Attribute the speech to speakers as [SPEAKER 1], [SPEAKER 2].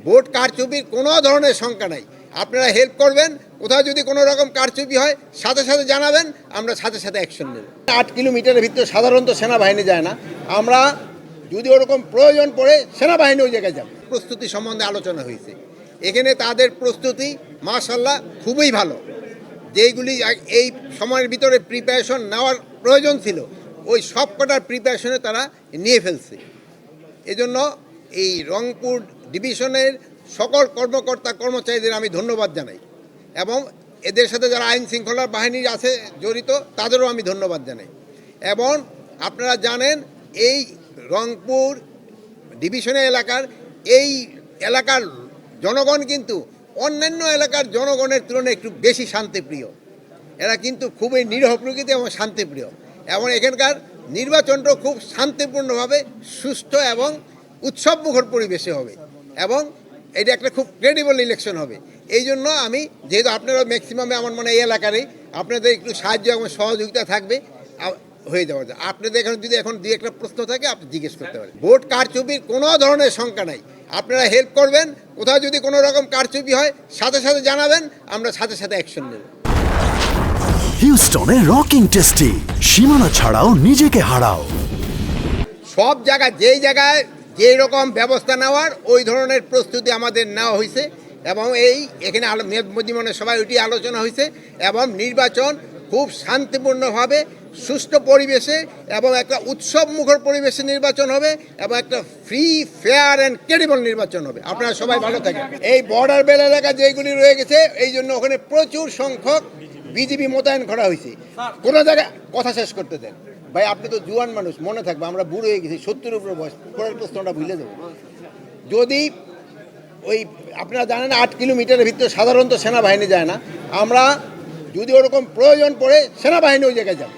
[SPEAKER 1] Vote কারচুপির কোনো ধরনের শঙ্কা নাই। আপনারা হেল্প করবেন, কোথাও যদি কোনো রকম কারচুপি হয় সাথে সাথে জানাবেন, আমরা সাথে সাথে অ্যাকশন নেব। 8 কিলোমিটারের ভিতরে সাধারণত সেনাবাহিনী যায় না, আমরা যদি ওরকম প্রয়োজন পড়ে সেনাবাহিনী ওই জায়গায় যাব। প্রস্তুতি সম্বন্ধে আলোচনা হয়েছে, এখানে তাদের প্রস্তুতি মাশাআল্লাহ খুবই ভালো। যেইগুলি এই সময়ের ভিতরে প্রিপারেশন নেওয়ার প্রয়োজন ছিল ওই সব কটার প্রিপারেশনে তারা নিয়ে ফেলছে। এজন্য এই রংপুর ডিভিশনের সকল কর্মকর্তা কর্মচারীদের আমি ধন্যবাদ জানাই এবং এদের সাথে যারা আইন শৃঙ্খলা বাহিনী আছে জড়িত তাদেরও আমি ধন্যবাদ জানাই। এবং আপনারা জানেন এই রংপুর ডিভিশনের এই এলাকার জনগণ কিন্তু অন্যান্য এলাকার জনগণের তুলনায় একটু বেশি শান্তিপ্রিয়। এরা কিন্তু খুবই নিরীহ প্রকৃতি এবং শান্তিপ্রিয়, এবং এখানকার নির্বাচনটাও খুব শান্তিপূর্ণভাবে সুস্থ এবং উৎসবমুখর পরিবেশে হবে এবং এটা একটা খুব ক্রেডিবল ইলেকশন হবে। এই জন্য আমি, যেহেতু আপনারা ম্যাক্সিমামে আমার মনে হয় এই এলাকারই, আপনাদের একটু সাহায্য এবং সহযোগিতা থাকবে, হয়ে যাওয়া যায়। আপনাদের এখানে যদি এখন দুই একটা প্রশ্ন থাকে আপনি জিজ্ঞেস করতে পারেন। ভোট কারচুপির কোনো ধরনের শঙ্কা নাই। আপনারা হেল্প করবেন, কোথাও যদি কোনো রকম কারচুপি হয় সাথে সাথে জানাবেন, আমরা সাথে সাথে অ্যাকশন নেব।
[SPEAKER 2] হিউস্টনে রকিং টেস্টি, সীমানা ছাড়াও নিজেকে হারাও।
[SPEAKER 1] সব জায়গায় যেই জায়গায় যেই রকম ব্যবস্থা নেওয়ার ওই ধরনের প্রস্তুতি আমাদের নেওয়া হয়েছে এবং এখানে মধ্যমনের সবাই ওইটি আলোচনা হয়েছে এবং নির্বাচন খুব শান্তিপূর্ণভাবে সুষ্ঠু পরিবেশে এবং একটা উৎসবমুখর পরিবেশে নির্বাচন হবে এবং একটা ফ্রি, ফেয়ার অ্যান্ড ক্রেডিবল নির্বাচন হবে। আপনারা সবাই ভালো থাকেন। এই বর্ডার বেল এলাকা যেগুলি রয়ে গেছে এই জন্য ওখানে প্রচুর সংখ্যক বিজিবি মোতায়েন করা হয়েছে। কোনো জায়গায় কথা শেষ করতে দেন ভাই, আপনি তো জুয়ান মানুষ, মনে থাকবে আমরা বুড়ো হয়ে গেছি, 70-এর উপরে বয়স, পরের প্রশ্নটা ভুলে দেবো। যদি ওই আপনারা জানেন 8 কিলোমিটারের ভিতরে সাধারণত সেনাবাহিনী যায় না, আমরা যদি ওরকম প্রয়োজন পড়ে সেনাবাহিনী ওই জায়গায় যাব।